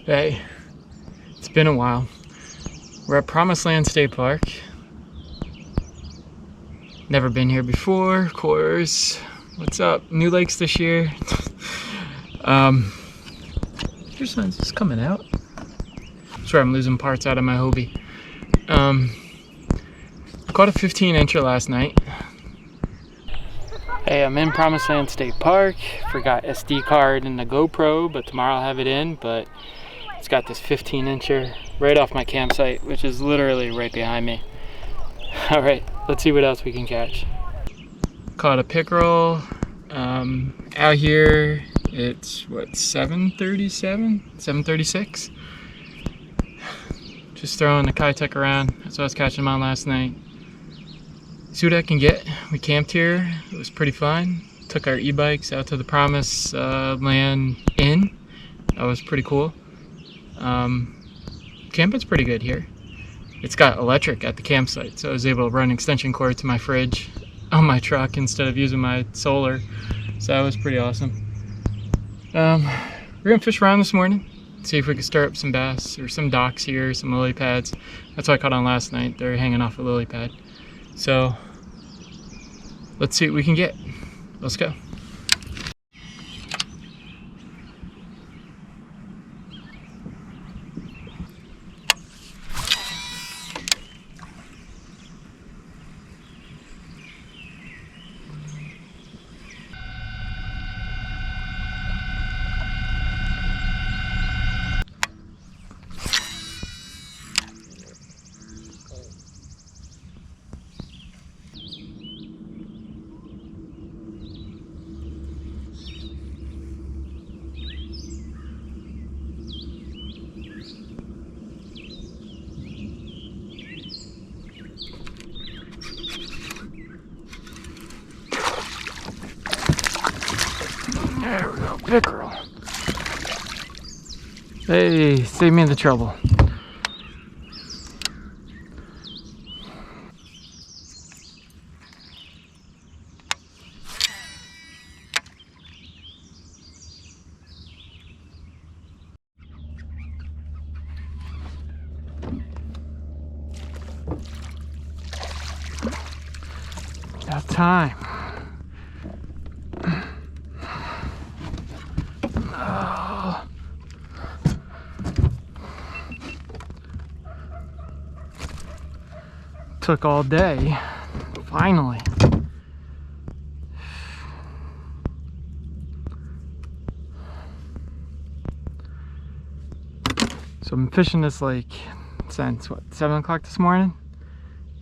Hey, it's been a while. We're at Promised Land State Park. Never been here before, of course. What's up? New lakes this year. Your sun's just coming out. Sorry, I'm losing parts out of my Hobie. Caught a 15-incher last night. Hey, I'm in Promised Land State Park. Forgot SD card in the GoPro, but tomorrow I'll have it in. But it's got this 15-incher right off my campsite, which is literally right behind me. All right, let's see what else we can catch. Caught a pickerel. Out here, it's what, 7:37, 7:36. Just throwing the Kitech around. That's what I was catching them on last night. See what I can get. We camped here. It was pretty fun. Took our e-bikes out to the Promised Land Inn. That was pretty cool. Camping's pretty good here. It's got electric at the campsite, so I was able to run extension cord to my fridge on my truck instead of using my solar. So that was pretty awesome. We're gonna fish around this morning, see if we can stir up some bass or some docks here, some lily pads. That's what I caught on last night. They're hanging off a lily pad. So let's see what we can get. Let's go. There we go, pickerel. Hey, save me the trouble. About time. Took all day, finally. So I'm fishing this lake since what, 7 o'clock this morning?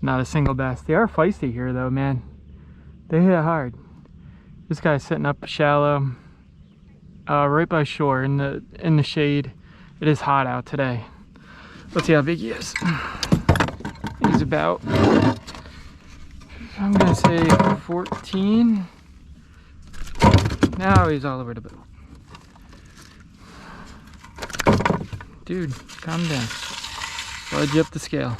Not a single bass. They are feisty here though, man. They hit hard. This guy's sitting up shallow, right by shore in the shade. It is hot out today. Let's see how big he is. He's about, I'm gonna say 14. Now he's all over the boat. Dude, calm down. Slide you up the scale.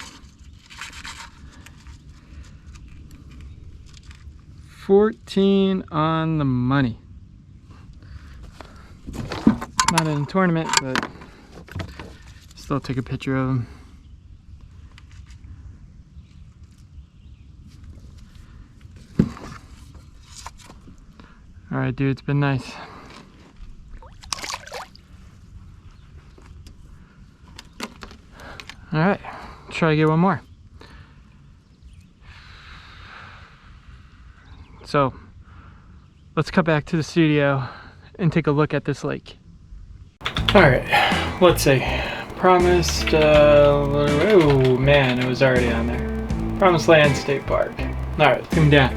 14 on the money. Not in a tournament, but still take a picture of him. Alright, dude, it's been nice. Alright, try to get one more. So, let's cut back to the studio and take a look at this lake. Alright, let's see. Promised, oh man, it was already on there. Promised Land State Park. Alright, let's come down.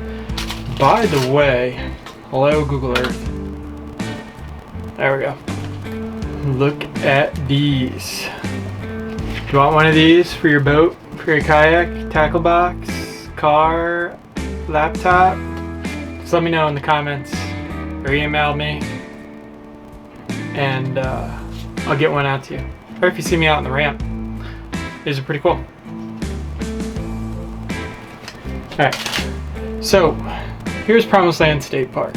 By the way, hello Google Earth. There we go. Look at these. Do you want one of these for your boat, for your kayak, tackle box, car, laptop? Just let me know in the comments or email me and I'll get one out to you. Or if you see me out on the ramp. These are pretty cool. Alright, so here's Promised Land State Park.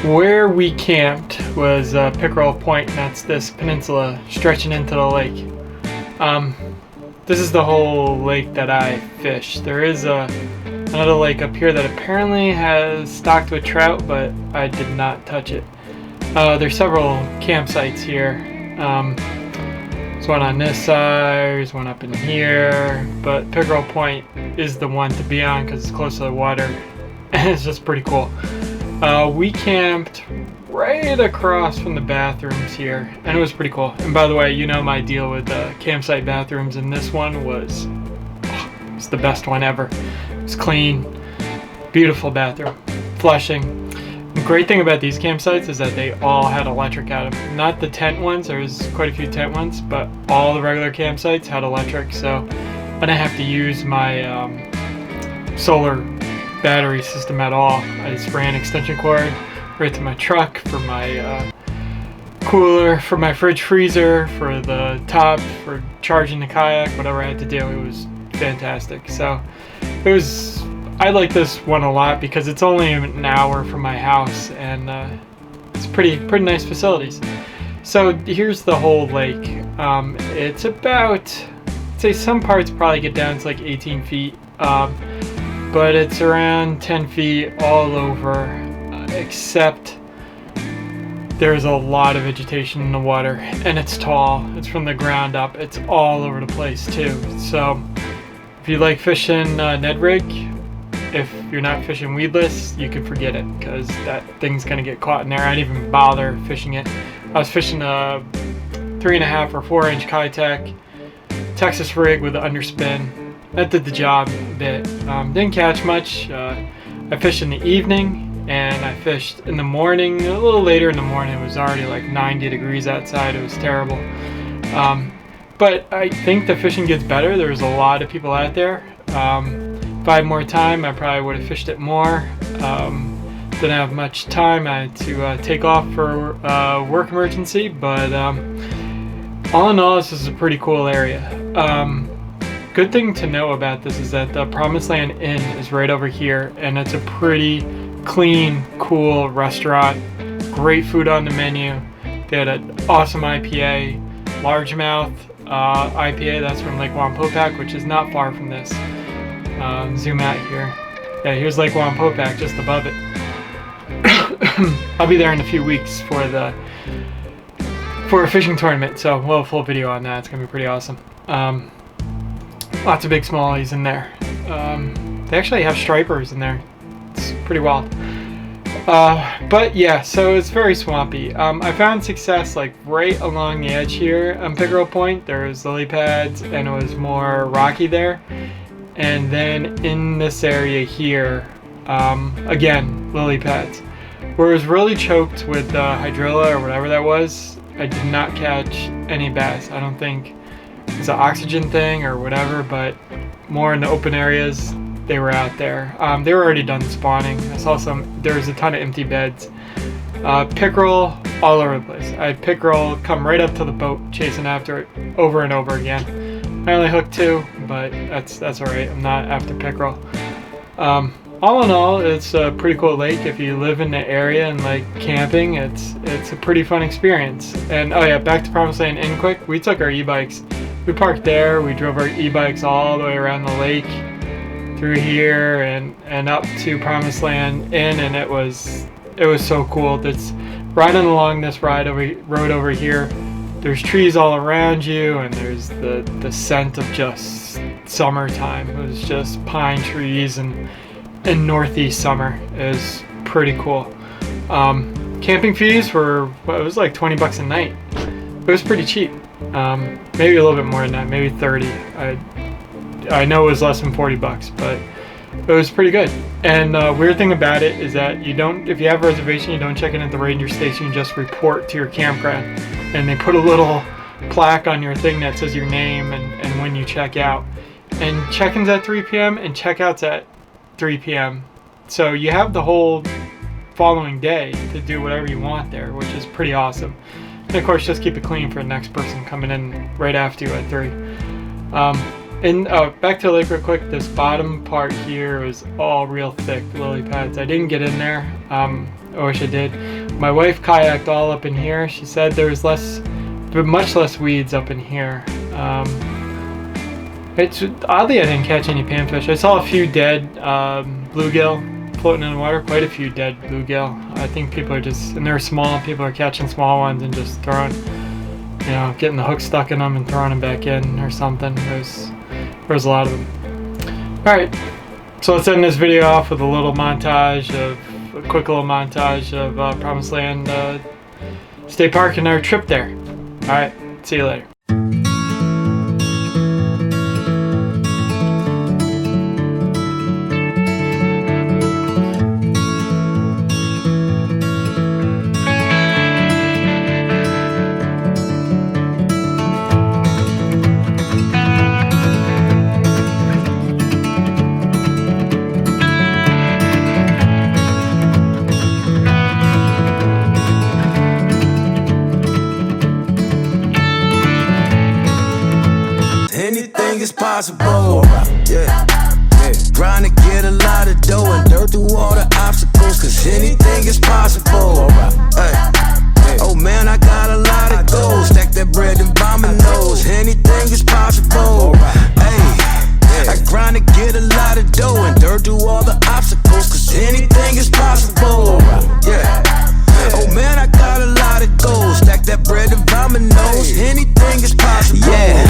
Where we camped was Pickerel Point, and that's this peninsula stretching into the lake. This is the whole lake that I fish. There is another lake up here that apparently has stocked with trout, but I did not touch it. There's several campsites here. There's one on this side, there's one up in here, but Pickerel Point is the one to be on because it's close to the water, and it's just pretty cool. We camped right across from the bathrooms here, and it was pretty cool. And by the way, you know my deal with campsite bathrooms, and this one was it's the best one ever. It was clean, beautiful bathroom, flushing. The great thing about these campsites is that they all had electric at them. Not the tent ones, there was quite a few tent ones, but all the regular campsites had electric, so I didn't have to use my solar battery system at all. I just ran extension cord right to my truck for my cooler, for my fridge freezer, for the top, for charging the kayak, whatever I had to do. It was fantastic. So I like this one a lot because it's only an hour from my house, and it's pretty nice facilities. So here's the whole lake. It's about, I'd say some parts probably get down to like 18 feet, but it's around 10 feet all over, except there's a lot of vegetation in the water, and it's tall. It's from the ground up. It's all over the place too. So if you like fishing Ned rig, if you're not fishing weedless, you can forget it because that thing's gonna get caught in there. I didn't even bother fishing it. I was fishing a 3.5 or 4 inch Kitech Texas rig with an underspin. That did the job a bit. Didn't catch much. I fished in the evening, and I fished in the morning. A little later in the morning, it was already like 90 degrees outside. It was terrible. But I think the fishing gets better. There's a lot of people out there. If I had more time, I probably would have fished it more. Didn't have much time. I had to take off for work emergency, but all in all, this is a pretty cool area. Good thing to know about this is that the Promised Land Inn is right over here, and it's a pretty clean, cool restaurant. Great food on the menu. They had an awesome IPA, largemouth IPA. That's from Lake Wampopack, which is not far from this. Zoom out here. Yeah, here's Lake Wampopack just above it. I'll be there in a few weeks for a fishing tournament, so we'll have a full video on that. It's gonna be pretty awesome. Lots of big smallies in there. They actually have stripers in there. It's pretty wild. But yeah, so it's very swampy. I found success like right along the edge here on Pickerel Point. There's lily pads, and it was more rocky there. And then in this area here, again, lily pads. Where it was really choked with hydrilla or whatever that was, I did not catch any bass. I don't think it's an oxygen thing or whatever, but more in the open areas, they were out there. They were already done spawning. I saw there was a ton of empty beds. Pickerel all over the place. I had pickerel come right up to the boat chasing after it over and over again. I only hooked 2, but that's alright. I'm not after pickerel. All in all, it's a pretty cool lake. If you live in the area and like camping, it's a pretty fun experience. And oh yeah, back to Promised Land Inn quick. We took our e-bikes. We parked there. We drove our e-bikes all the way around the lake, through here, and up to Promised Land Inn, and it was so cool. It's riding along this road over here. There's trees all around you, and there's the scent of just summertime. It was just pine trees and northeast summer. It was pretty cool. Camping fees were, it was like 20 bucks a night. It was pretty cheap. Maybe a little bit more than that, maybe 30. I know it was less than 40 bucks, but it was pretty good. And weird thing about it is that if you have a reservation, you don't check in at the ranger station. You just report to your campground, and they put a little plaque on your thing that says your name and when you check out. And check-in's at 3 p.m. and check-out's at 3 p.m. So you have the whole following day to do whatever you want there, which is pretty awesome. And of course, just keep it clean for the next person coming in right after you at 3. And back to the lake real quick. This bottom part here was all real thick lily pads. I didn't get in there. I wish I did. My wife kayaked all up in here. She said there was much less weeds up in here. It's oddly I didn't catch any panfish. I saw a few dead bluegill floating in the water. Quite a few dead bluegill. I think people are just, and they're small. People are catching small ones and just throwing, you know, getting the hook stuck in them and throwing them back in or something. There's a lot of them. All right, so let's end this video off with a little montage a quick little montage of Promised Land State Park and our trip there. All right, see you later. Anything is possible.